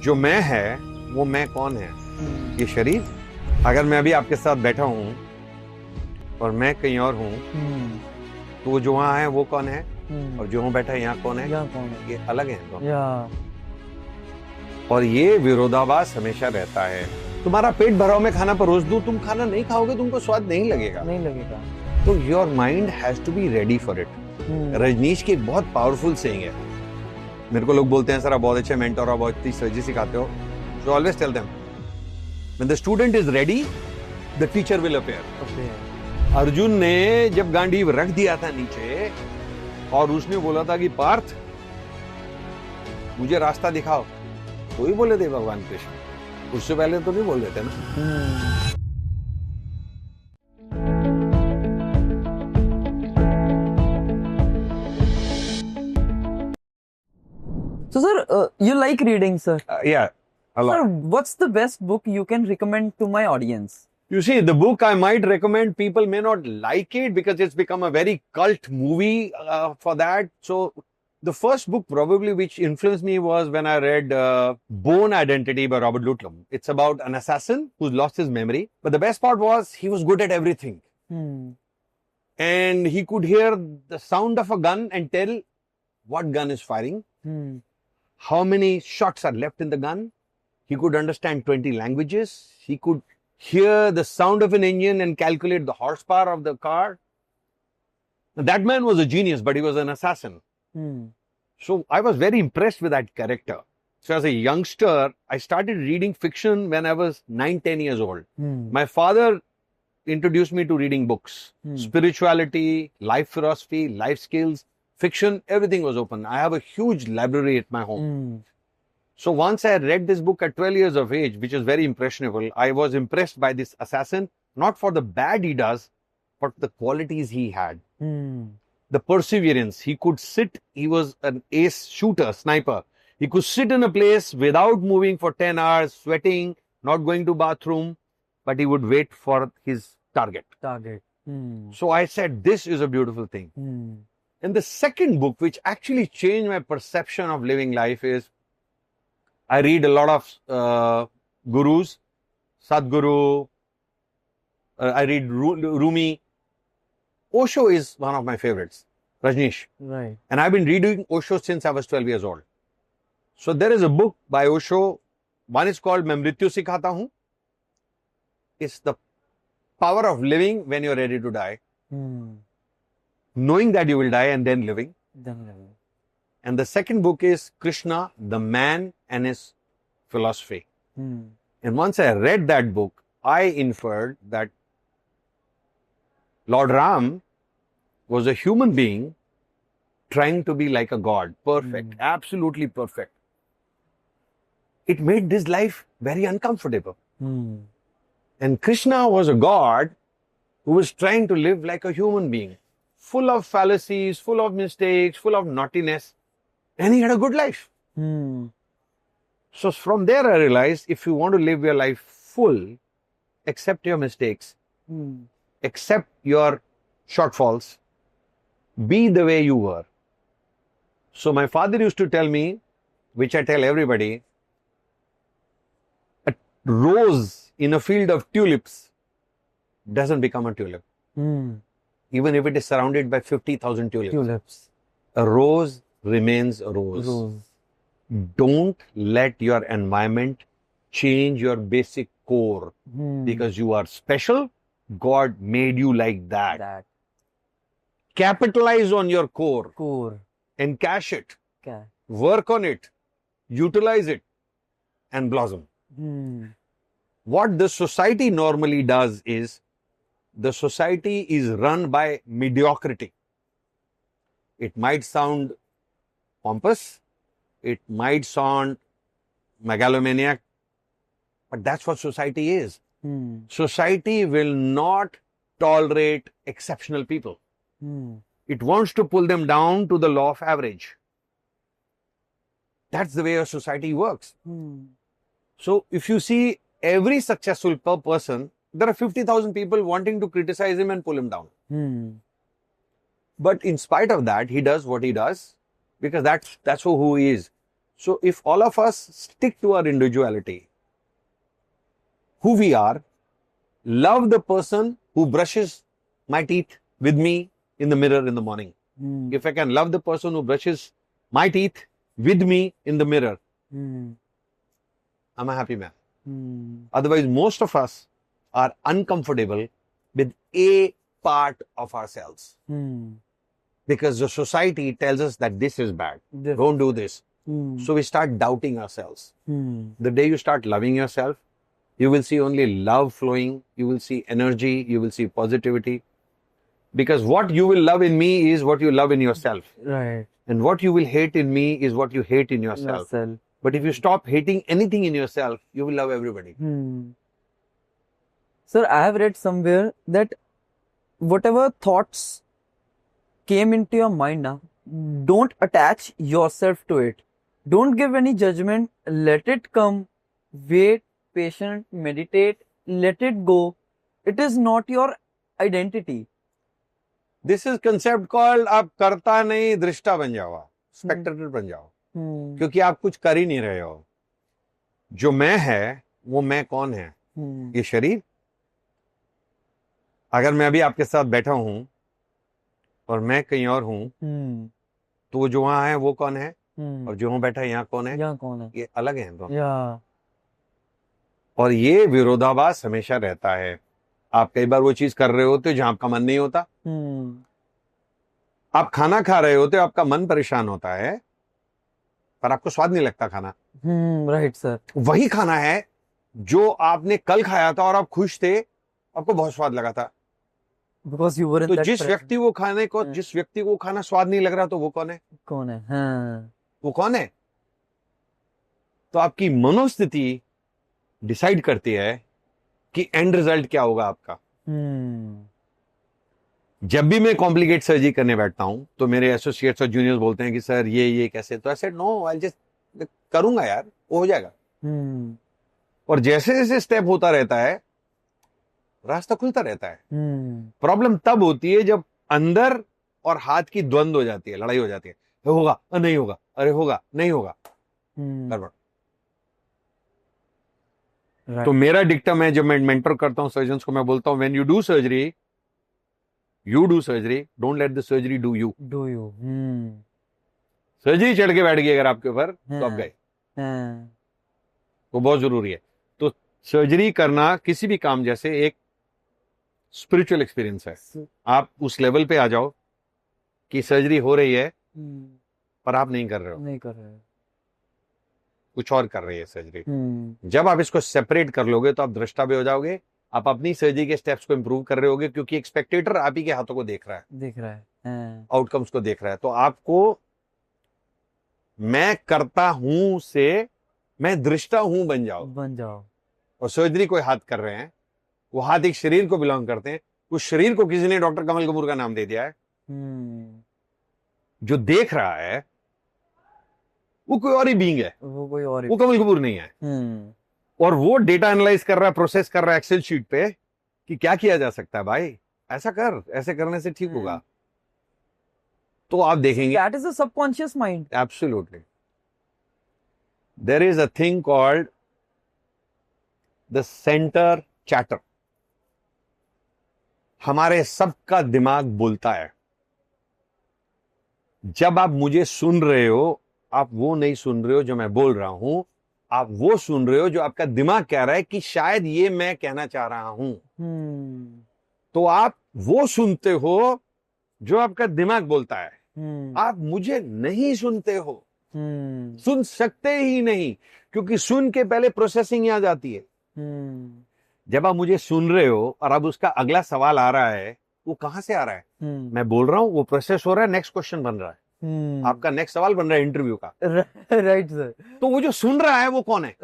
जो मैं है वो मैं कौन है? ये शरीर। अगर मैं अभी आपके साथ बैठा हूँ और मैं कहीं और हूँ, तो वो जो वहाँ है वो कौन है? और जो वहाँ बैठा है यहाँ कौन है? ये अलग है दोनों। और ये विरोधाभास हमेशा रहता है। तुम्हारा पेट भरा में खाना परोस दूं, तुम खाना नहीं खाओगे, तुमको स्वाद नहीं लगेगा। तो your mind has to be ready for it. Rajneesh की एक बहुत पावरफुल सेइंग है। मेरे को लोग बोलते हैं सर आप बहुत अच्छे मेंटर हो, बहुत अच्छी सर्जरी सिखाते हो। So always tell them when the student is ready the teacher will appear. Arjun ने जब गांडीव रख दिया था नीचे और उसने बोला था कि पार्थ मुझे रास्ता दिखाओ, तो ही बोले थे भगवान कृष्ण। उससे पहले तो नहीं बोल देते ना। So, sir, you like reading, sir? Yeah, a lot. Sir, what's the best book you can recommend to my audience? You see, the book I might recommend, people may not like it because it's become a very cult movie for that. So, the first book probably which influenced me was when I read Bourne Identity by Robert Ludlum. It's about an assassin who's lost his memory. But the best part was he was good at everything. And he could hear the sound of a gun and tell what gun is firing, how many shots are left in the gun. He could understand 20 languages. He could hear the sound of an engine and calculate the horsepower of the car. Now, that man was a genius, but he was an assassin. So I was very impressed with that character. So as a youngster, I started reading fiction when I was 9-10 years old. My father introduced me to reading books. Spirituality, life philosophy, life skills, fiction, everything was open. I have a huge library at my home. So once I read this book at 12 years of age, which is very impressionable, I was impressed by this assassin, not for the bad he does, but the qualities he had. The perseverance. He could sit, he was an ace shooter, sniper. He could sit in a place without moving for 10 hours, sweating, not going to bathroom, but he would wait for his target. So I said, this is a beautiful thing. And the second book, which actually changed my perception of living life, is I read a lot of gurus, Sadhguru, I read Rumi. Osho is one of my favorites, Rajneesh. Right. And I've been reading Osho since I was 12 years old. So there is a book by Osho. One is called Main Mrityu Sikhata Hoon. It's the power of living when you're ready to die. Knowing that you will die and then living. And the second book is Krishna, the Man and His Philosophy. And once I read that book, I inferred that Lord Ram was a human being trying to be like a god. Perfect, absolutely perfect. It made his life very uncomfortable. And Krishna was a god who was trying to live like a human being, full of fallacies, full of mistakes, full of naughtiness. And he had a good life. So from there I realized, if you want to live your life full, accept your mistakes, accept your shortfalls, be the way you were. So my father used to tell me, which I tell everybody, a rose in a field of tulips doesn't become a tulip. Even if it is surrounded by 50,000 tulips. A rose remains a rose. Don't let your environment change your basic core. Because you are special. God made you like that. Capitalize on your core. Encash it. Work on it. Utilize it. And blossom. What the society normally does is, the society is run by mediocrity. It might sound pompous, it might sound megalomaniac, but that's what society is. Society will not tolerate exceptional people. It wants to pull them down to the law of average. That's the way a society works. So if you see every successful person, there are 50,000 people wanting to criticize him and pull him down. But in spite of that, he does what he does because that's who he is. So if all of us stick to our individuality, who we are, love the person who brushes my teeth with me in the mirror in the morning. Hmm. If I can love the person who brushes my teeth with me in the mirror, Hmm. I'm a happy man. Hmm. Otherwise, most of us are uncomfortable with a part of ourselves Hmm. because the society tells us that this is bad. Yes. Don't do this. Hmm. So we start doubting ourselves. Hmm. The day you start loving yourself, you will see only love flowing. You will see energy. You will see positivity. Because what you will love in me is what you love in yourself. Right. And what you will hate in me is what you hate in yourself. Yourself. But if you stop hating anything in yourself, you will love everybody. Sir, I have read somewhere that whatever thoughts came into your mind now, don't attach yourself to it. Don't give any judgment. Let it come. Wait, patient, meditate, let it go. It is not your identity. This is concept called आप करता नहीं दृष्टा बन जाओ, Spectator बन जाओ, क्योंकि आप कुछ कर ही नहीं रहे हो. जो मैं है वो मैं कौन है? ये शरीर. अगर मैं अभी आपके साथ बैठा हूं और मैं कहीं और हूं, तो वो जो वहां है वो कौन है? और जो वहां बैठा है यहाँ कौन है? यहाँ कौन है? ये अलग है दोनों. या और ये विरोधाभास हमेशा रहता है. आप कई बार वो चीज कर रहे होते हो जहां आपका मन नहीं होता. आप खाना खा रहे होते हो, आपका मन परेशान होता है, पर आपको स्वाद नहीं लगता खाना. Right sir. वही खाना है जो आपने कल खाया था और आप खुश थे, आपको बहुत स्वाद लगा था. बिकॉज यू वर इन तो दैट जिस व्यक्ति को खाने को जिस व्यक्ति को खाना स्वाद नहीं लग रहा, तो वो कौन है? कौन है? हाँ. वो कौन है? तो आपकी मनोस्थिति डिसाइड करती है कि एंड रिजल्ट क्या होगा आपका. जब भी मैं कॉम्प्लिकेट सर्जरी करने बैठता हूं तो मेरे एसोसिएट्स और जूनियर्स बोलते हैं कि सर ये कैसे. तो I said no, I just करूंगा यार, वो हो जाएगा. और जैसे जैसे स्टेप होता रहता है, रास्ता खुलता रहता है. प्रॉब्लम तब होती है जब अंदर और हाथ की द्वंद हो जाती है, लड़ाई हो जाती है. होगा नहीं होगा, अरे होगा नहीं होगा, गड़बड़. तो मेरा डिक्टम है, जब मैं मेंटर करता हूं सर्जन्स को, मैं बोलता हूं when you do surgery, don't let the surgery do you. Surgery चढ़ के बैठ गई अगर आपके ऊपर, तो आप गए. वो बहुत जरूरी है. तो सर्जरी करना किसी भी काम जैसे एक स्पिरिचुअल एक्सपीरियंस है. आप उस लेवल पे आ जाओ कि सर्जरी हो रही है पर आप नहीं कर रहे हो, कुछ और कर रही है सर्जरी. जब आप इसको सेपरेट कर लोगे तो आप दृष्टा भी हो जाओगे. आप अपनी सर्जरी के स्टेप्स को इंप्रूव कर रहे होगे, क्योंकि एक स्पेक्टेटर आप ही के हाथों को देख रहा है, आउटकम्स को देख रहा है. तो आपको मैं करता हूं से मैं दृष्टा हूं बन जाओ. और सर्जरी कोई हाथ कर रहे हैं, वो हाथ एक शरीर को बिलोंग करते हैं. उस शरीर को किसी ने डॉक्टर कमल कपूर का नाम दे दिया है. जो देख रहा है वो कोई और ही बीइंग है, वो कमल कपूर नहीं है. और वो डेटा एनालाइज कर रहा है, प्रोसेस कर रहा है एक्सेल शीट पे कि क्या किया जा सकता है. भाई ऐसा कर, ऐसे करने से ठीक होगा. तो आप देखेंगे that is a subconscious mind. Absolutely. There is a thing called the centre chatter. हमारे सबका दिमाग बोलता है. जब आप मुझे सुन रहे हो, आप वो नहीं सुन रहे हो जो मैं बोल रहा हूं, आप वो सुन रहे हो जो आपका दिमाग कह रहा है कि शायद ये मैं कहना चाह रहा हूं. तो आप वो सुनते हो जो आपका दिमाग बोलता है. आप मुझे नहीं सुनते हो, सुन सकते ही नहीं, क्योंकि सुन के पहले प्रोसेसिंग आ जाती है. जब आप मुझे सुन रहे हो और अब उसका अगला सवाल आ रहा है, वो कहां से आ रहा है? मैं बोल रहा हूं, वो प्रोसेस हो रहा है, नेक्स्ट क्वेश्चन बन रहा है, आपका नेक्स्ट सवाल बन रहा है इंटरव्यू का. Right sir. तो वो जो सुन रहा है वो कौन है?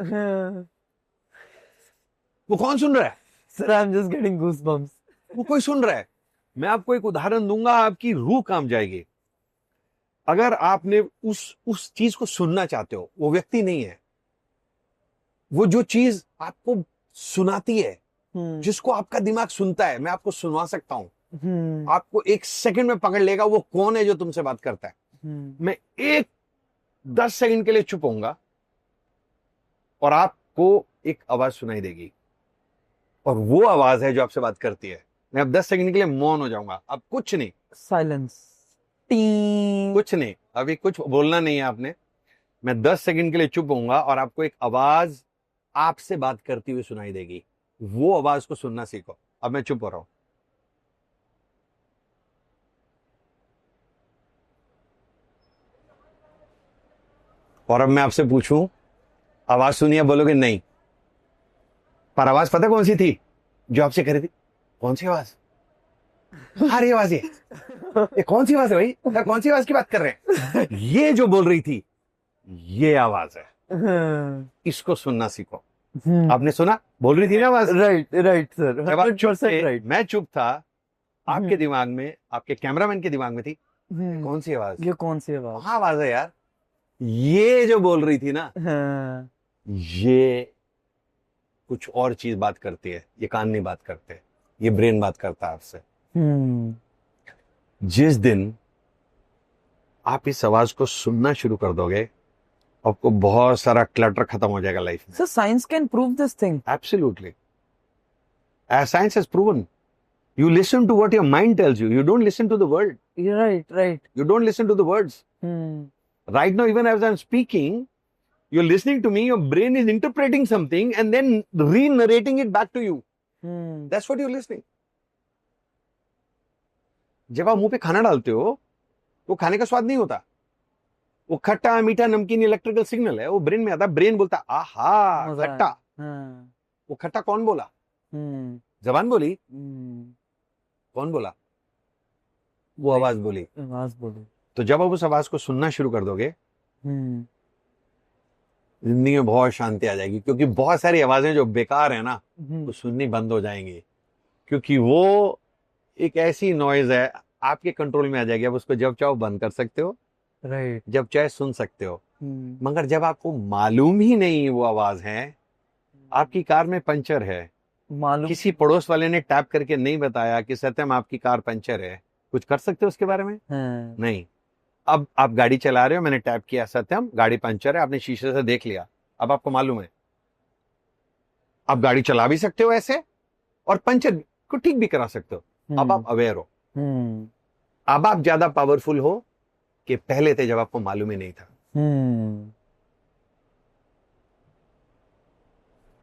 वो कौन सुन रहा है? Sir I am just getting goosebumps. वो कोई सुन रहा है. मैं आपको एक उदाहरण दूंगा, आपकी रूह काम जाएगी. अगर आपने उस चीज को सुनना चाहते हो, वो व्यक्ति नहीं है, वो जो चीज आपको सुनाती है, जिसको आपका दिमाग सुनता है, मैं आपको सुनवा सकता हूं. आपको एक सेकंड में पकड़ लेगा वो कौन है जो तुमसे बात करता है. मैं एक 10 सेकंड के लिए चुप होऊंगा और आपको एक आवाज सुनाई देगी, और वो आवाज है जो आपसे बात करती है। मैं अब 10 सेकंड के लिए मौन हो जाऊंगा, अब कुछ नहीं, साइलेंस। टी। कुछ नहीं, अभी कुछ बोलना नहीं है आपने। मैं 10 सेकंड के लिए चुप होऊंगा और आपको एक आवाज आपसे बात करती हुई सुनाई देगी। वो आवाज को सुनना सीखो। अब मैं चुप हो रहा हूं। और अब मैं आपसे पूछूं, आवाज सुनिए, बोलोगे नहीं, पर आवाज पता कौन सी थी जो आपसे कह रही थी? कौन सी आवाज? अरे आवाज ये कौन सी आवाज है भाई? क्या कौन सी आवाज की बात कर रहे हैं? ये जो बोल रही थी, ये आवाज है। इसको सुनना सीखो। आपने सुना? बोल रही थी ना आवाज। राइट राइट सर, जब आप चुप 100% थे, राइट। मैं चुप था, आपके दिमाग में, आपके कैमरामैन के दिमाग में थी कौन सी आवाज? ये कौन सी आवाज? हाँ आवाज है यार, ये जो बोल रही थी ना, हाँ। ये कुछ और चीज बात करती है। ये कान नहीं बात करते, ये ब्रेन बात करता है आपसे। जिस दिन आप इस आवाज को सुनना शुरू कर दोगे, आपको बहुत सारा क्लटर खत्म हो जाएगा लाइफ में। Sir science can prove this thing. Absolutely. As science has proven, you listen to what your mind tells you. You don't listen to the world. Right right. You don't listen to the words. Right now, even as I'm speaking, you're listening to me, your brain is interpreting something and then re-narrating it back to you. That's what you're listening. जब आप मुंह पे खाना डालते हो, वो खाने का स्वाद नहीं होता, वो खट्टा मीठा नमकीन इलेक्ट्रिकल सिग्नल है, वो ब्रेन में आता है। ब्रेन बोलता है आहा खट्टा। वो खट्टा कौन बोला? जबान बोली? कौन बोला? वो आवाज बोली। आवाज बोली। तो जब आप उस आवाज को सुनना शुरू कर दोगे, जिंदगी में बहुत शांति आ जाएगी, क्योंकि बहुत सारी आवाजें जो बेकार है ना, वो सुननी बंद हो जाएंगी, क्योंकि वो एक ऐसी नॉइज है, आपके कंट्रोल में आ जाएगी। आप उसको जब चाहो बंद कर सकते हो, राइट। जब चाहे सुन सकते हो। मगर जब आपको मालूम ही नहीं वो आवाज है, आपकी कार में पंचर है, मालूम, किसी पड़ोस वाले ने टैप करके नहीं बताया कि सत्यम आपकी कार पंचर है, कुछ कर सकते हो उसके बारे में? नहीं। अब आप गाड़ी चला रहे हो, मैंने टैप किया, सत्यम गाड़ी पंचर है, आपने शीशे से देख लिया, अब आपको मालूम है, आप गाड़ी चला भी सकते हो ऐसे, और पंचर को ठीक भी करा सकते हो। अब आप अवेयर हो। अब आप ज्यादा पावरफुल हो कि पहले थे जब आपको मालूम ही नहीं था।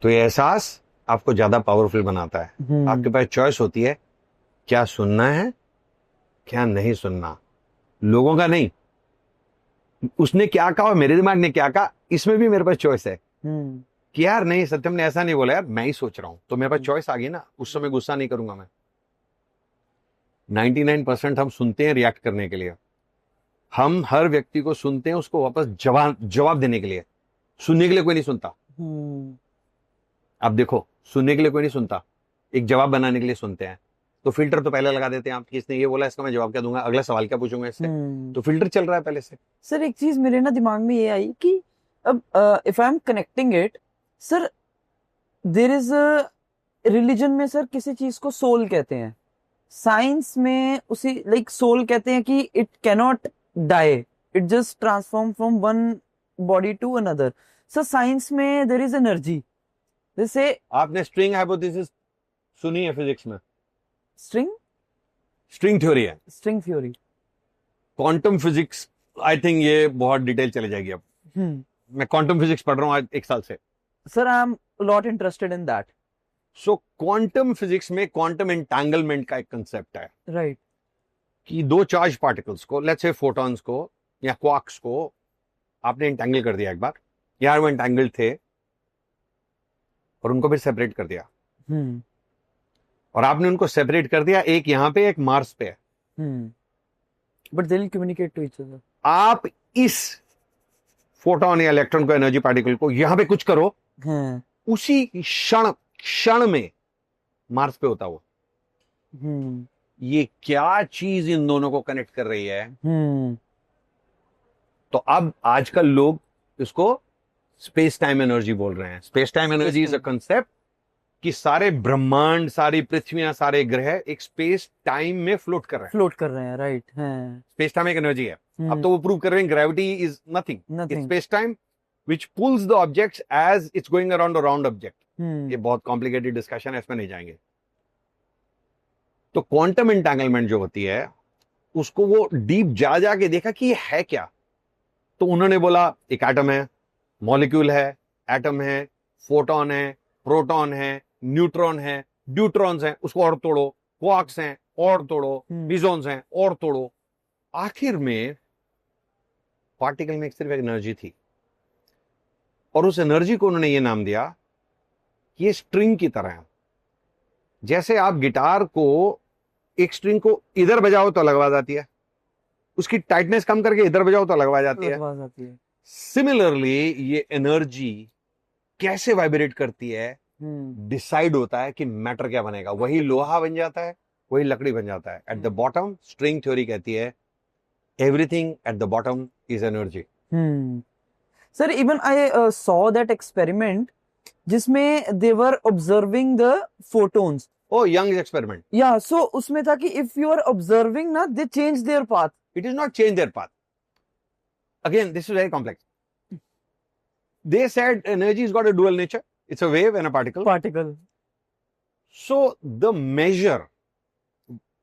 तो ये एहसास आपको ज्यादा पावरफुल बनाता है। आपके पास चॉइस होती है, क्या सुनना है, क्या नहीं सुनना। लोगों का नहीं, उसने क्या कहा और मेरे दिमाग ने क्या कहा, इसमें भी मेरे पास चॉइस है कि यार नहीं, सत्यम ने ऐसा नहीं बोला, यार मैं ही सोच रहा हूं, तो मेरे पास चॉइस आ गई ना। उस समय गुस्सा नहीं करूंगा मैं। 99% हम सुनते हैं रिएक्ट करने के लिए। हम हर व्यक्ति को सुनते हैं उसको वापस जवाब देने के लिए। सुनने के लिए कोई नहीं सुनता। आप देखो, सुनने के लिए कोई नहीं सुनता, एक जवाब बनाने के लिए सुनते हैं। तो फिल्टर तो पहले लगा देते हैं आप कि इसने ये बोला, इसका मैं जवाब क्या दूंगा, अगला सवाल क्या पूछूंगा इससे। तो फिल्टर चल रहा है पहले से। सर एक चीज मेरे ना दिमाग में ये आई कि अब if I am connecting it, sir there is a religion में सर किसी चीज को सोल कहते हैं, साइंस में उसी लाइक सोल कहते हैं कि it cannot die, it just transform from one body to another. Sir science में देयर इज एनर्जी, जैसे आपने स्ट्रिंग हाइपोथेसिस सुनी है फिजिक्स में? स्ट्रिंग थ्योरी है, string theory, quantum physics. I think ये बहुत डिटेल चली जाएगी अब। मैं क्वांटम फिजिक्स पढ़ रहा हूँ आज 1 साल से। Sir I am lot interested in that. So quantum physics में क्वांटम एंटैंगलमेंट का एक कंसेप्ट है, राइट, कि 2 चार्ज पार्टिकल्स को, लेट्स से फोटॉन्स को या क्वार्क्स को, आपने एंटैंगल कर दिया एक बार, यार वो एंटैंगल्ड थे, और उनको फिर सेपरेट कर दिया। और आपने उनको सेपरेट कर दिया, एक यहां पे एक मार्स पे है, but they will communicate to each other. आप इस फोटोन या इलेक्ट्रॉन को, एनर्जी पार्टिकल को यहां पे कुछ करो, उसी क्षण में मार्स पे होता वो। ये क्या चीज इन दोनों को कनेक्ट कर रही है? तो अब आजकल लोग इसको स्पेस टाइम एनर्जी बोल रहे हैं। Space time energy is a concept कि सारे ब्रह्मांड, सारी पृथ्वियां, सारे ग्रह एक स्पेस टाइम में फ्लोट कर रहे हैं। राइट। स्पेस टाइम एक एनर्जी है। अब तो वो प्रूव कर रहे हैं gravity is nothing, it's space time which pulls the objects as it's going around a round object. ये बहुत कॉम्प्लिकेटेड डिस्कशन है, इसमें नहीं जाएंगे. तो क्वांटम एंटेंगलमेंट जो होती है उसको वो डीप जा जाके देखा कि ये है क्या. तो उन्होंने बोला एक एटम है, मॉलिक्यूल है, एटम है, फोटोन है, प्रोटॉन है, न्यूट्रॉन है, ड्यूट्रॉन्स हैं, उसको और तोड़ो, क्वार्क्स हैं और तोड़ो, बिजॉन्स हैं और तोड़ो. आखिर में पार्टिकल में सिर्फ एक एनर्जी थी और उस एनर्जी को उन्होंने ये नाम दिया कि ये स्ट्रिंग की तरह है. जैसे आप गिटार को एक स्ट्रिंग को इधर बजाओ तो अलग आवाज आती है, उसकी टाइटनेस कम करके इधर बजाओ तो अलग आवाज आती है. सिमिलरली ये एनर्जी कैसे वाइब्रेट करती है डिसाइड होता है कि मैटर क्या बनेगा. वही लोहा बन जाता है, वही लकड़ी बन जाता है. At the bottom string theory कहती है everything at the bottom is energy. Sir even I saw that experiment जिसमें they were observing the photons. Oh Young experiment. Yeah so उसमें था कि इफ यू आर ऑब्जर्विंग ना दे change their path. It is not change their path. Again this is very complex. They said energy has got a dual nature. It's a wave and a particle. So the measure,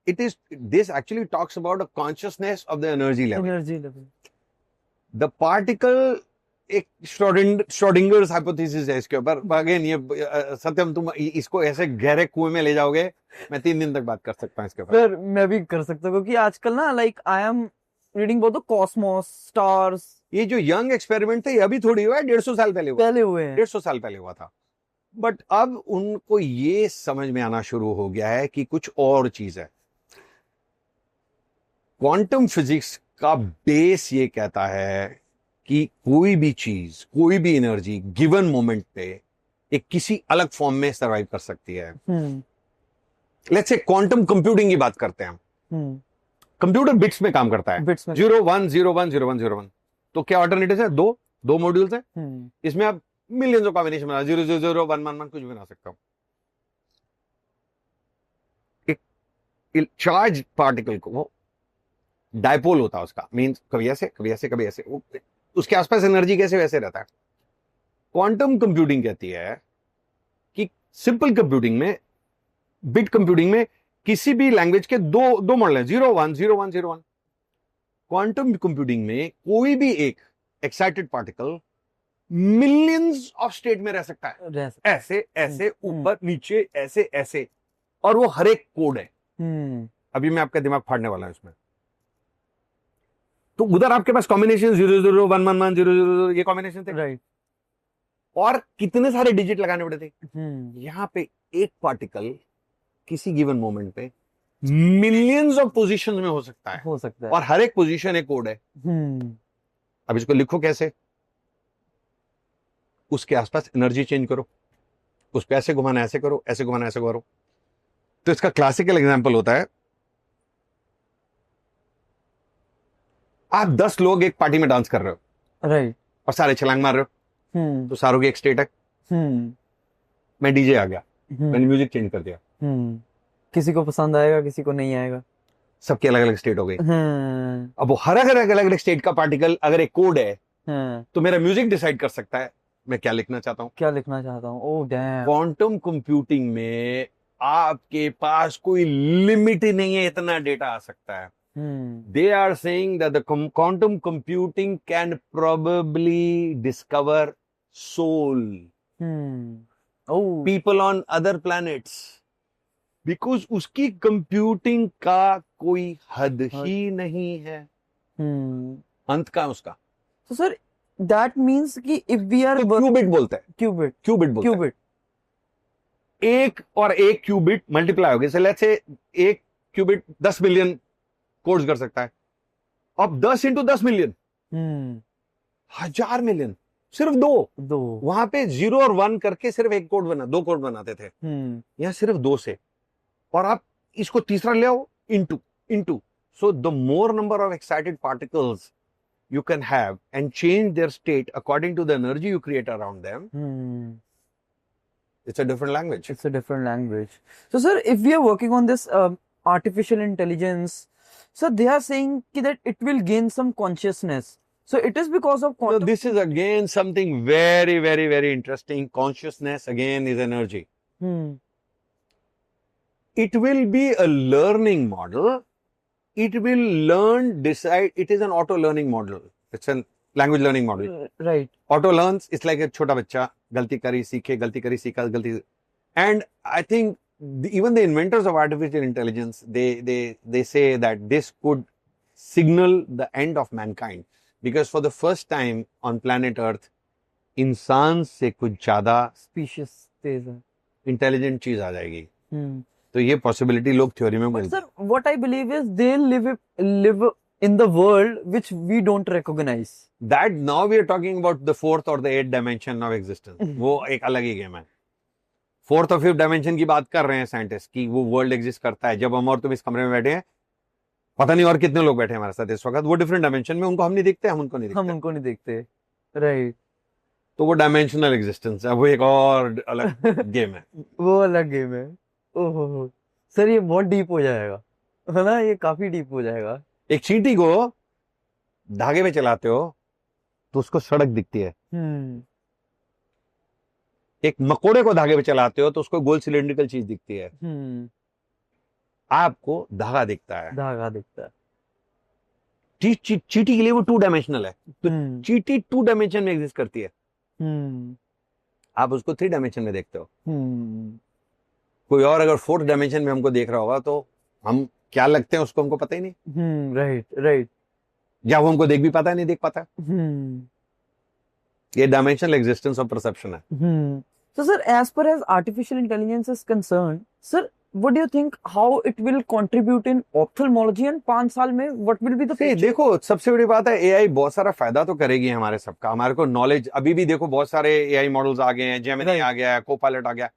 this actually talks about a consciousness of the energy level. The particle एक Schrödinger's hypothesis है इसके ऊपर. Again ये सत्यम तुम इसको ऐसे गहरे कुएं में ले जाओगे, मैं 3 दिन तक बात कर सकता हूँ इसके ऊपर. सर मैं भी कर सकता हूँ क्योंकि आजकल ना like I am reading about the Cosmos, stars. ये जो यंग एक्सपेरिमेंट थे ये अभी थोड़ी हुआ है, 150 साल पहले हुए हैं. 150 साल पहले हुआ था. बट अब उनको ये समझ में आना शुरू हो गया है कि कुछ और चीज है. क्वांटम फिजिक्स का बेस ये कहता है कि कोई भी चीज, कोई भी एनर्जी गिवन मोमेंट पे एक किसी अलग फॉर्म में सरवाइव कर सकती है. लेट्स से क्वांटम कंप्यूटिंग की बात करते हैं. कंप्यूटर बिट्स में काम करता है. 0 1 0 1 0 1 0 1. तो क्या ऑल्टरनेटिव है? दो मॉड्यूल्स हैं. इसमें आप मिलियंस ऑफ कॉम्बिनेशन बना, 0 0 0 1 1 1 कुछ भी बना सकता हूं. एक चार्ज पार्टिकल को वो डायपोल होता है उसका, मींस कभी ऐसे कभी ऐसे कभी ऐसे, उसके आसपास एनर्जी कैसे वैसे रहता है. क्वांटम कंप्यूटिंग कहती है कि सिंपल कंप्यूटिंग में, बिट कंप्यूटिंग में किसी भी लैंग्वेज के दो मॉडल हैं, 0 1 0 1 0 1. क्वांटम कंप्यूटिंग में कोई भी एक excited particle millions of state में रह सकता है, ऐसे ऐसे ऊपर नीचे ऐसे ऐसे, और वो हर एक कोड है. अभी मैं आपका दिमाग फाड़ने वाला हूं इसमें. तो उधर आपके पास कॉम्बिनेशन 0 0 1 1 1 0 0 0 ये कॉम्बिनेशन थे, राइट. और कितने सारे डिजिट लगाने पड़े थे. यहां पे एक पार्टिकल किसी गिवन मोमेंट पे मिलियंस ऑफ पोजीशंस में हो सकता है, और हर एक पोजीशन एक कोड है. अब इसको लिखो कैसे? उसके आसपास एनर्जी चेंज करो, उस पे ऐसे घुमाना ऐसे करो, ऐसे घुमाना ऐसे करो. तो इसका क्लासिकल एग्जांपल होता है, आप 10 लोग एक पार्टी में डांस कर रहे हो, राइट, और सारे छलांग मार रहे हो. तो सारों की एक स्टेट है. मैं डीजे आ गया, मैंने म्यूजिक चेंज कर दिया. किसी को पसंद आएगा, किसी को नहीं आएगा, सबकी अलग अलग स्टेट हो गई. अब वो हर अलग स्टेट का पार्टिकल अगर एक कोड है, तो मेरा म्यूजिक डिसाइड कर सकता है मैं क्या लिखना चाहता हूं. Oh damn. क्वांटम कंप्यूटिंग में आपके पास कोई लिमिट ही नहीं है, इतना डेटा आ सकता है. They are saying that the quantum computing can probably discover soul. People on other planets. Because उसकी कंप्यूटिंग का कोई हद ही नहीं है. अंत का उसका. So sir, that means कि if we are क्यूबिट बोलते हैं. क्यूबिट बोलते हैं. एक और एक क्यूबिट मल्टीप्लाई हो गए. लेट्स से एक क्यूबिट 10 मिलियन कोड्स कर सकता है. अब 10 into 10 मिलियन, 1000 मिलियन, सिर्फ दो. वहां पे 0 और 1 करके सिर्फ एक कोड दो कोड बनाते थे. यहाँ सिर्फ 2 से, और आप इसको तीसरा ले आओ into. So the more number of excited particles you can have and change their state according to the energy you create around them, it's a different language. So sir, if we are working on this artificial intelligence So they are saying that it will gain some consciousness. So it is because of So quantum. this is again something very, very, very interesting. Consciousness again is energy. Hmm. It will be a learning model. It will learn, decide. It is an auto learning model. It's a language learning model. Right. Auto learns. It's like a छोटा बच्चा गलती करी सीखे गलती करी सीखा गलती. And I think even the inventors of artificial intelligence, they say that this could signal the end of mankind, because for the first time on planet Earth, इंसान से कुछ ज्यादा Species तेज है. इंटेलिजेंट चीज आ जाएगी. Hmm. तो ये पॉसिबिलिटी लोग थ्योरी में But बोलते sir, what I believe is they'll live in the world which we don't recognize. हैं. That now we are talking about the fourth or the eighth dimension of existence. वो एक अलग ही game है. Fourth और fifth dimension की बात कर रहे हैं साइंटिस्ट की, वो वर्ल्ड एग्जिस्ट करता है. जब हम और तुम इस कमरे में बैठे हैं, पता नहीं और कितने लोग बैठे हैं हमारे साथ इस वक्त, वो डिफरेंट डायमेंशन में, उनको हम नहीं दिखते, हम उनको नहीं हम दिखते. उनको नहीं देखते. Right. तो वो डायमेंशनल एग्जिस्टेंस है, वो एक और अलग गेम है. वो अलग गेम है. ओहो सर, ये बहुत डीप हो जाएगा, है ना? ये काफी डीप हो जाएगा. एक चींटी को धागे पे चलाते हो तो उसको सड़क दिखती है. हम्म. एक मकोड़े को धागे पे चलाते हो तो उसको गोल सिलेंड्रिकल चीज दिखती है. हम्म. आपको धागा दिखता है. धागा दिखता है. चींटी के लिए वो टू डायमेंशनल है. तो हम्म. चींटी टू डायमेंशन में एग्जिस्ट करती है. हम्म. आप उसको थ्री डायमेंशन में देखते हो. हम्म. कोई और अगर फोर्थ डायमेंशन में हमको देख रहा होगा तो हम क्या लगते हैं उसको हमको पता ही नहीं, राइट राइट. या वो हमको देख भी पाता है नहीं देख पाता. हम्म. ये डायमेंशनल एग्जिस्टेंस ऑफ परसेप्शन है. हम्म. So sir, as far as artificial intelligence is concerned, sir, what do you think how it will contribute in ophthalmology and 5 साल में what will be the future? देखो, सबसे बड़ी बात है एआई बहुत सारा फायदा तो करेगी हमारे सबका. हमारे को नॉलेज अभी भी देखो, बहुत सारे एआई मॉडल्स आ गए हैं, जेमिनी Right. आ गया है, कोपायलट आ गया.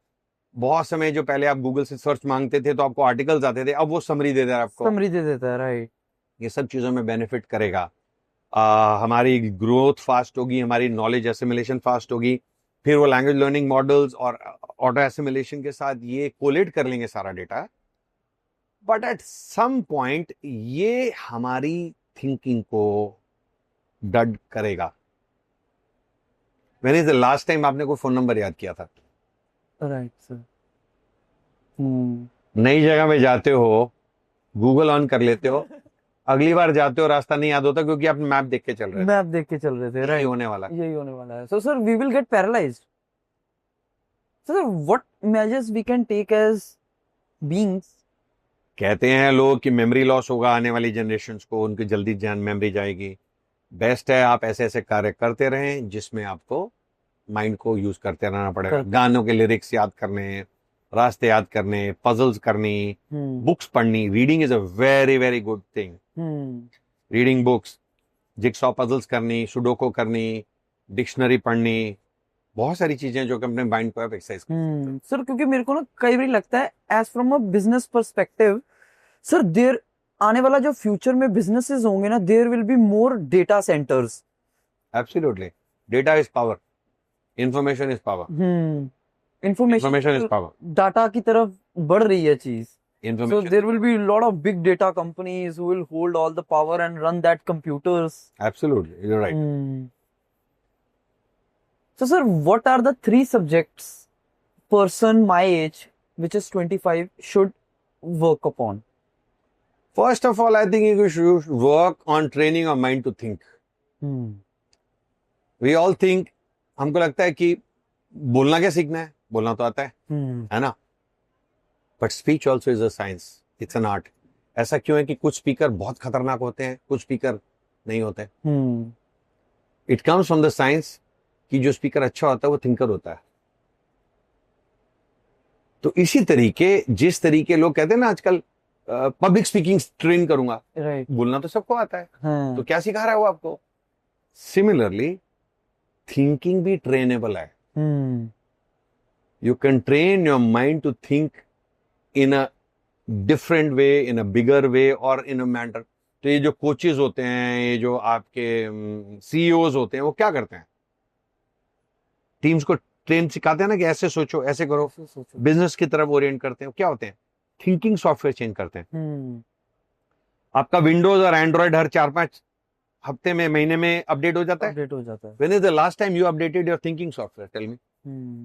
बहुत समय जो पहले आप गूगल से सर्च मांगते थे तो आपको आर्टिकल्स आते थे, अब वो समरी दे दे रहा है आपको. समरी दे देता है. राइट. ये सब चीजों में बेनिफिट करेगा. हमारी ग्रोथ फास्ट होगी, हमारी नॉलेज एसिमिलेशन फास्ट होगी. फिर वो लैंग्वेज लर्निंग मॉडल्स और ऑटो एसिमिलेशन के साथ ये कोलेट कर लेंगे सारा data. But at some point ये हमारी थिंकिंग को डड करेगा. When is the last time आपने कोई फोन नंबर याद किया था? Right sir. नई जगह में जाते हो, गूगल ऑन कर लेते हो, अगली बार जाते हो रास्ता नहीं याद होता क्योंकि आप मैप देख के चल रहे थे. मैप देख के चल रहे थे. यही राइट. होने वाला. यही होने वाला है. So sir, we will get paralyzed. So sir, what measures we can take as beings? कहते हैं लोग कि मेमोरी लॉस होगा आने वाली जनरेशन्स को, उनकी जल्दी मेमोरी जाएगी. बेस्ट है आप ऐसे ऐसे कार्य करते रहें जिसमें आपको माइंड को यूज करते रहना पड़ेगा. गानों के लिरिक्स याद करने, रास्ते याद करने, पजल्स करनी, बुक्स पढ़नी. Reading is a very very good thing. Reading books, jigsaw puzzles करनी, सुडोको करनी, डिक्शनरी पढ़नी, बहुत सारी चीजें जो कि अपने माइंड को आप एक्सरसाइज कर. सर क्योंकि मेरे को ना कई बार लगता है as from a business perspective, sir there आने वाला जो फ्यूचर में बिजनेसेस होंगे ना, there will be more data centres. Absolutely. Data is power, information is power. Information is power. Data की तरफ बढ़ रही है चीज. So Information. there will be a lot of big data companies who will hold all the power and run that computers. Absolutely, you're right. So sir, what are the 3 subjects person my age, which is 25, should work upon? First of all, I think you should work on training your mind to think. We all think, हमको लगता है कि बोलना क्या सीखना है, बोलना तो आता है ना? But speech also is a science, it's an art. ऐसा क्यों है कि कुछ स्पीकर बहुत खतरनाक होते हैं, कुछ स्पीकर नहीं होते? It comes from the science कि जो स्पीकर अच्छा होता है वो थिंकर होता है. तो इसी तरीके, जिस तरीके लोग कहते हैं ना आजकल पब्लिक स्पीकिंग ट्रेन करूंगा, राइट. बोलना तो सबको आता है, तो क्या सिखा रहा है वो आपको? सिमिलरली थिंकिंग भी ट्रेनेबल है. You can train your mind to think in a different way, in a bigger way or in a manner. तो ये जो कोचेज होते हैं, ये जो आपके सीईओज होते हैं, वो क्या करते हैं? टीम्स को ट्रेन सिखाते हैं ना कि ऐसे सोचो, ऐसे करो, बिजनेस की तरफ ओरिएंट करते हैं. क्या होते हैं? थिंकिंग सॉफ्टवेयर चेंज करते हैं. आपका विंडोज और एंड्रॉइड हर 4-5 हफ्ते में, महीने में अपडेट हो जाता है. अपडेट हो जाता है. When is the last time you updated your thinking software? Tell me. Hmm.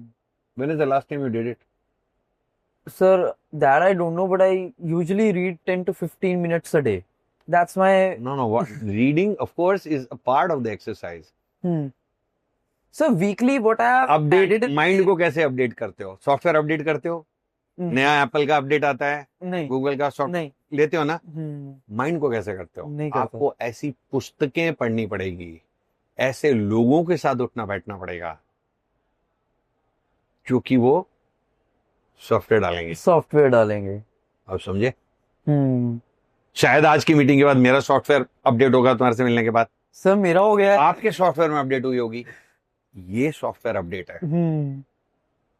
When is the last time you did it? Sir, that I don't know, but I usually read 10 to 15 minutes a day. That's my. No. What reading, of course, is a part of the exercise. So weekly, what I have update added. Mind को कैसे update करते हो? Software update करते हो? नया Apple का update आता है, नहीं, गूगल का सॉफ्टवेयर नहीं. लेते हो ना? माइंड को कैसे करते हो? नहीं करता. आपको ऐसी पुस्तकें पढ़नी पड़ेगी, ऐसे लोगों के साथ उठना बैठना पड़ेगा क्योंकि वो सॉफ्टवेयर डालेंगे. सॉफ्टवेयर डालेंगे. आप समझे? शायद आज की मीटिंग के बाद मेरा सॉफ्टवेयर अपडेट होगा तुम्हारे से मिलने के बाद. सर मेरा हो गया है. आपके सॉफ्टवेयर में अपडेट हुई होगी. ये सॉफ्टवेयर अपडेट है,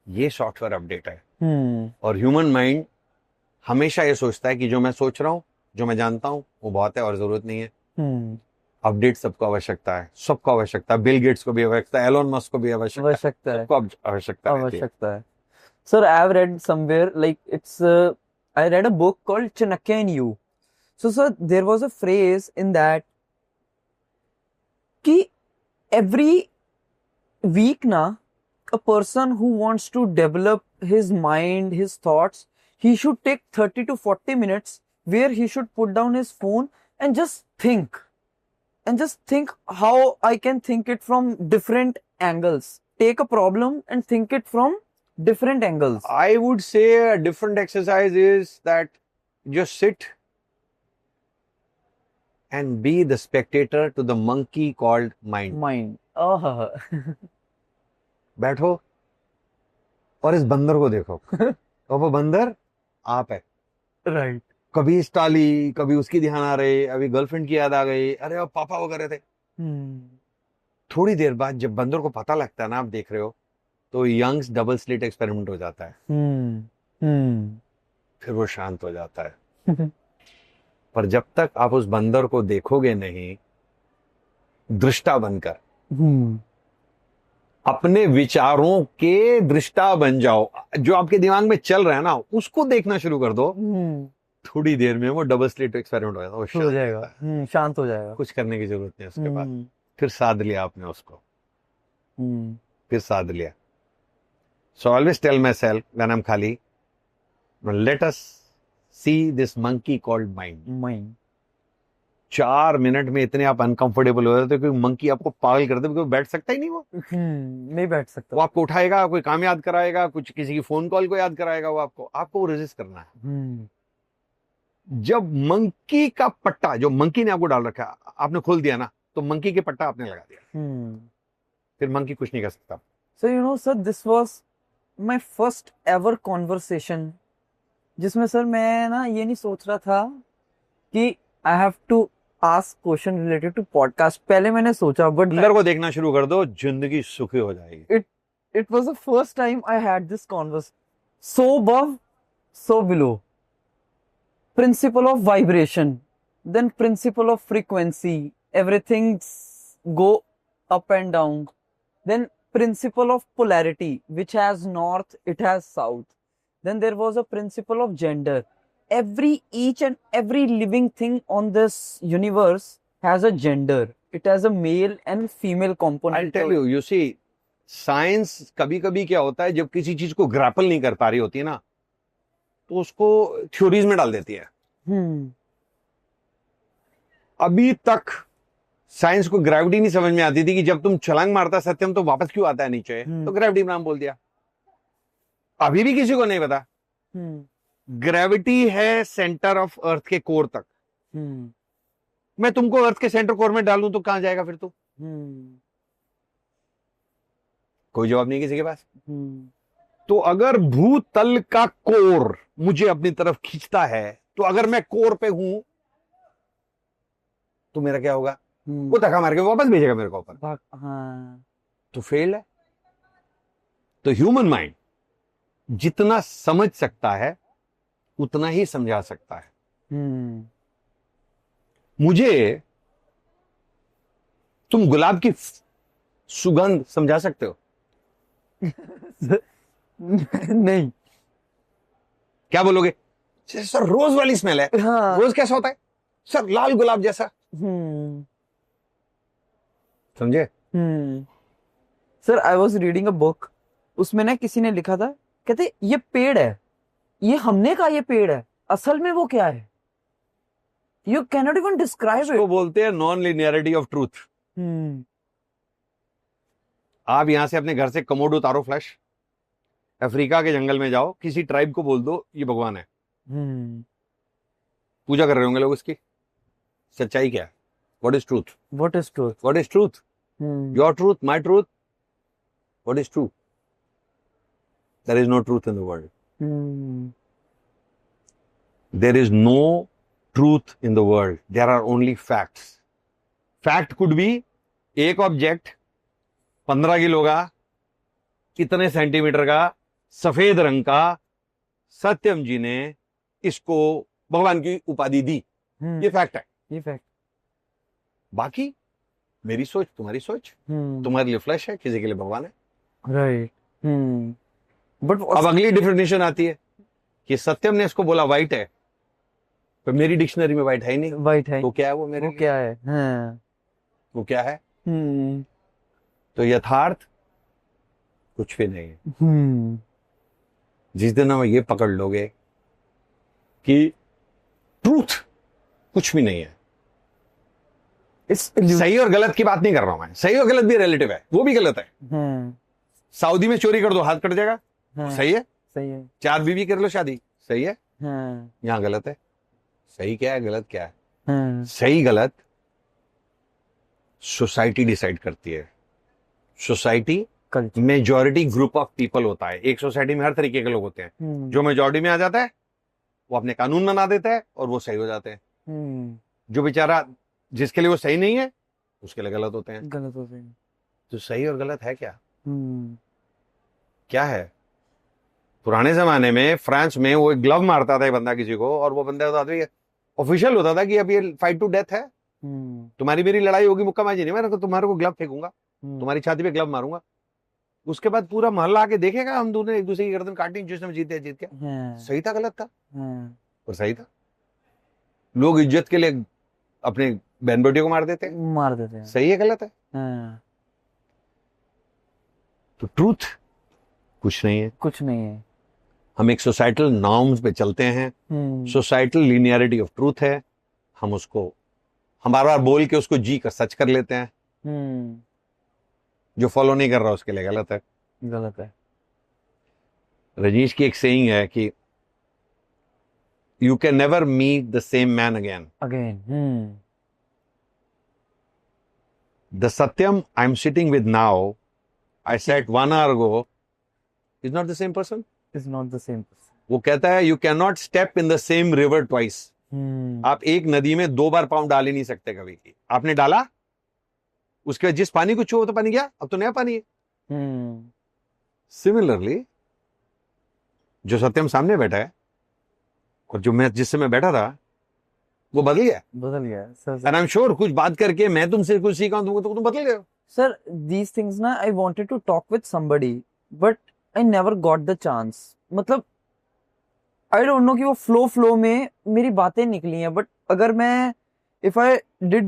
ये सॉफ्टवेयर अपडेट है. और ह्यूमन माइंड हमेशा ये सोचता है कि जो मैं सोच रहा हूं, जो मैं जानता हूं, वो बहुत है और जरूरत नहीं है. अपडेट सबको आवश्यकता है, सबको आवश्यकता है. बिल गेट्स को भी आवश्यकता है, एलोन मस्क को भी आवश्यकता है, सबको आवश्यकता है. Sir, I have read somewhere like I read a book called Chanakya in You. So, sir, there was a phrase in that कि every week na, a person who wants to develop his mind, his thoughts, he should take 30 to 40 minutes where he should put down his phone and just think. And just think how I can think it from different angles. Take a problem and think it from different angles. I would say a different exercise is that just sit and be the spectator to the monkey called mind. बैठो और इस बंदर को देखो. और वो बंदर आप है. Right. कभी इस टाली, कभी उसकी ध्यान आ रही, अभी गर्लफ्रेंड की याद आ गई, अरे अब पापा वो कर रहे थे. थोड़ी देर बाद जब बंदर को पता लगता है ना आप देख रहे हो, तो यंग्स डबल स्लिट एक्सपेरिमेंट हो जाता है. फिर वो शांत हो जाता है. पर जब तक आप उस बंदर को देखोगे नहीं, दृष्टा बनकर अपने विचारों के दृष्टा बन जाओ. जो आपके दिमाग में चल रहा है ना, उसको देखना शुरू कर दो. थोड़ी देर में वो डबल स्लिट एक्सपेरिमेंट हो जाता है, वो हो जाएगा, शांत हो जाएगा. कुछ करने की जरूरत नहीं उसके बाद. फिर साध लिया आपने उसको, फिर साध लिया. So I always tell myself when I'm khali, let us see this monkey called mind. 4 minute में इतने आप अनकंफर्टेबल हो जाते हो कि मंकी आपको पागल कर दे, क्योंकि बैठ सकता ही नहीं. वो नहीं बैठ सकता. वो आपको उठाएगा, कोई काम याद कराएगा, कुछ किसी की फोन कॉल को याद कराएगा. वो आपको वो रेजिस्ट करना है. जब मंकी का पट्टा, जो मंकी ने आपको डाल रखा है, आपने खोल दिया ना, तो मंकी के पट्टा आपने लगा दिया. फिर मंकी कुछ नहीं कर सकता. So you know sir, this was my first ever conversation जिसमें सर मैं ना ये नहीं सोच रहा था कि I have to ask question related to podcast. पहले मैंने सोचा, but अंदर को देखना शुरू कर दो, जिंदगी सुखी हो जाएगी. It was the first time I had this conversation. So above, so below. Principle of vibration, then principle of frequency. Everything go up and down. Then principle of polarity, which has north, it has south. Then there was a principle of gender. Each and every living thing on this universe has a gender. It has a male and female component. I'll tell you, you see, science कभी कभी क्या होता है, जब किसी चीज को grapple नहीं कर पा रही होती है ना, तो उसको थ्योरीज में डाल देती है. अभी तक साइंस को ग्रेविटी नहीं समझ में आती थी कि जब तुम छलांग मारता सत्यम तो वापस क्यों आता है नीचे, तो ग्रेविटी नाम बोल दिया. अभी भी किसी को नहीं पता. ग्रेविटी है सेंटर ऑफ अर्थ के कोर तक. मैं तुमको अर्थ के सेंटर कोर में डालूं तो कहां जाएगा फिर तू? कोई जवाब नहीं किसी के पास. तो अगर भूतल का कोर मुझे अपनी तरफ खींचता है, तो अगर मैं कोर पे हूं तो मेरा क्या होगा? वो धक्का मार के वापस भेजेगा मेरे को ऊपर. तो फेल है. तो ह्यूमन माइंड जितना समझ सकता है उतना ही समझा सकता है. मुझे तुम गुलाब की सुगंध समझा सकते हो? नहीं. क्या बोलोगे? सर रोज वाली स्मेल है. रोज कैसा होता है? सर लाल गुलाब जैसा, हम्म समझे? Sir I was reading a book, उसमें ना किसी ने लिखा था, कहते ये पेड़ है, ये हमने कहा ये पेड़ है, असल में वो क्या है, यू कैनॉट इवन डिस्क्राइब उसको इट। बोलते हैं नॉन लिनियरिटी ऑफ ट्रूथ। आप यहां से अपने घर से कमोड उतारो फ्लैश, अफ्रीका के जंगल में जाओ, किसी ट्राइब को बोल दो ये भगवान है, पूजा कर रहे होंगे लोग उसकी। सच्चाई क्या है? What is truth? What is truth? What is truth? Your truth, my truth, what is true? There is no truth in the world. There is no truth in the world, there are only facts. Fact could be एक object 15 kilo का, कितने centimetre का, सफेद रंग का, सत्यम जी ने इसको भगवान की उपाधि दी, ये फैक्ट है। ये फैक्ट। बाकी मेरी सोच, तुम्हारी सोच, तुम्हारे लिए फ्लैश है, किसी के लिए भगवान है। राइट। बट अब अगली डिफिनेशन आती है कि सत्यम ने इसको बोला व्हाइट है, पर मेरी डिक्शनरी में व्हाइट है ही नहीं। वाइट है, तो क्या है वो मेरे वो लिए? क्या है? हाँ। वो क्या है? तो यथार्थ कुछ भी नहीं है। जिस दिन हम ये पकड़ लोगे कि ट्रूथ कुछ भी नहीं है, सही और गलत की बात नहीं कर रहा हूं मैं, सही और गलत भी रिलेटिव है, वो भी गलत है। सऊदी में चोरी कर दो हाथ कट जाएगा, सही है। सही है। 4 बीवी कर लो शादी, सही है। यहां गलत है। सही क्या है, गलत क्या है? सही गलत सोसाइटी डिसाइड करती है। Society majority group of people होता है। एक सोसाइटी में हर तरीके के लोग होते हैं। जो मेजॉरिटी में आ जाता है वो अपने कानून बना देता है और वो सही हो जाते हैं। जो बेचारा जिसके लिए वो सही नहीं है उसके लिए गलत होते हैं। गलत होते हैं। तो सही और गलत है क्या? क्या है? पुराने जमाने में फ्रांस में वो एक ग्लव मारता था एक बंदा किसी को, और वो बंदा ऑफिशियल होता था कि अब ये फाइट टू डेथ है, तुम्हारी मेरी लड़ाई होगी, मुक्काबाजी नहीं, मैं तुम्हारे को ग्लव फेंकूंगा, तुम्हारी छाती पे ग्लव मारूंगा। उसके बाद पूरा मोहल्ला आके देखेगा हम दोनों एक दूसरे की गर्दन काटी, जिसने जीते जीत गया। सही था गलत था? और सही था। लोग इज्जत के लिए अपने बहन बेटियों को मार देते हैं। सही है गलत है? तो ट्रूथ कुछ नहीं है। कुछ नहीं है। हम एक सोसाइटल नॉर्म्स पे चलते हैं। सोसाइटल लीनियरिटी ऑफ ट्रूथ है, हम उसको हम बार बार बोल के उसको जी कर सच कर लेते हैं। जो फॉलो नहीं कर रहा उसके लिए गलत है। गलत है। रजनीश की एक सेइंग है कि you can never meet the same man again. The Satyam I am sitting with now, I set 1 hour ago, is not the same person. Is not the same person. वो कहता है you can not step in the same river twice. आप एक नदी में 2 बार पांव डाल ही नहीं सकते। कभी आपने डाला, उसके बाद जिस पानी को छुओ तो पानी गया, अब तो नया पानी है। सिमिलरली जो सत्यम सामने बैठा है और जो मैं जिससे मैं बैठा था वो बदल गया। एंड आई एम श्योर कुछ बात करके मैं तुमसे कुछ सीखा हूं तो तुम बदल गए हो। सर दीज थिंग्स ना I wanted to talk with somebody but I never got the chance. मतलब आई डोंट नो कि वो फ्लो में मेरी बातें निकली हैं, बट अगर मैं if I did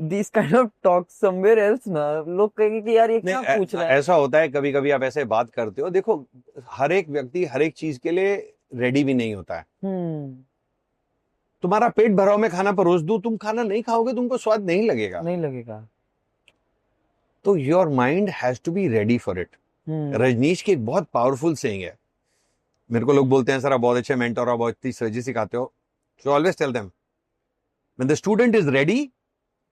this kind of talk somewhere else ना, लोग कहेंगे कि यार ये क्या पूछ रहा है। ऐसा होता है कभी कभी आप ऐसे बात करते हो। देखो हर एक व्यक्ति हर एक चीज के लिए रेडी भी नहीं होता है। तुम्हारा पेट भरा मैं खाना परोस दूं, तुम खाना नहीं खाओगे, तुमको स्वाद नहीं लगेगा। तो your mind has to be ready for it. Rajneesh की एक बहुत पावरफुल सेइंग है। मेरे को लोग बोलते हैं सर आप बहुत अच्छे मेंटर हो, बहुत अच्छी स्ट्रेटजी सिखाते हो। So always tell them when the student is ready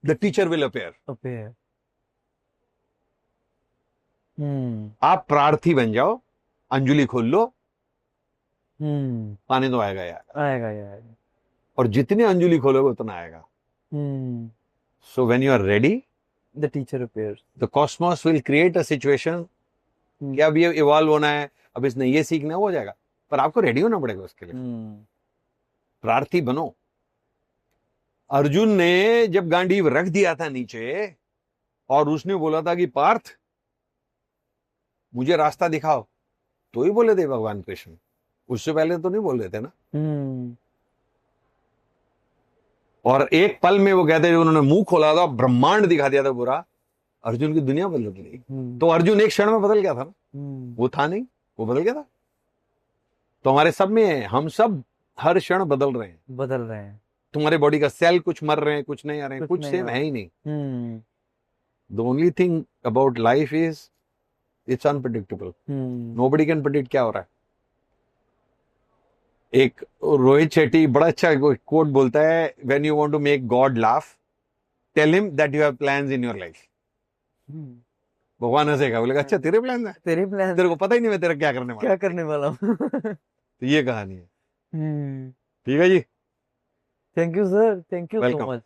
the teacher will appear. आप प्रार्थी बन जाओ, अंजुलि खोल लो, पानी तो आएगा यार। और जितने अंजुलि खोलोगे उतना आएगा। So when you are ready the teacher appears. The cosmos will create a situation कि अब ये इवॉल्व होना है, अब इसने ये सीखना हो जाएगा, पर आपको रेडी होना पड़ेगा उसके लिए। प्रार्थी बनो। अर्जुन ने जब गांडीव रख दिया था नीचे और उसने बोला था कि पार्थ मुझे रास्ता दिखाओ, तो ही बोले थे भगवान कृष्ण। उससे पहले तो नहीं बोल रहे थे ना। और एक पल में वो कहते हैं उन्होंने मुंह खोला था, ब्रह्मांड दिखा दिया था पूरा, अर्जुन की दुनिया बदल गई। तो अर्जुन एक क्षण में बदल गया था ना, वो था नहीं, वो बदल गया था। तो हमारे सब में है, हम सब हर क्षण बदल रहे हैं। बदल रहे हैं। तुम्हारे बॉडी का सेल कुछ मर रहे हैं, कुछ नहीं आ रहे हैं, कुछ नहीं सेम आ है ही नहीं। Hmm the only thing about life is its unpredictable. Nobody can predict क्या हो रहा है। एक रोहित शेट्टी बड़ा अच्छा कोट बोलता है, when you want to make God laugh, tell him that you have plans in your life. भगवान हंसेगा, बोलेगा अच्छा तेरे प्लान है, तेरे प्लान तेरे को पता ही नहीं मैं तेरा क्या करने वाला क्या करने वाला हूँ। हूं। तो ये कहानी है। ठीक है जी, thank you sir, thank you so welcome. Much.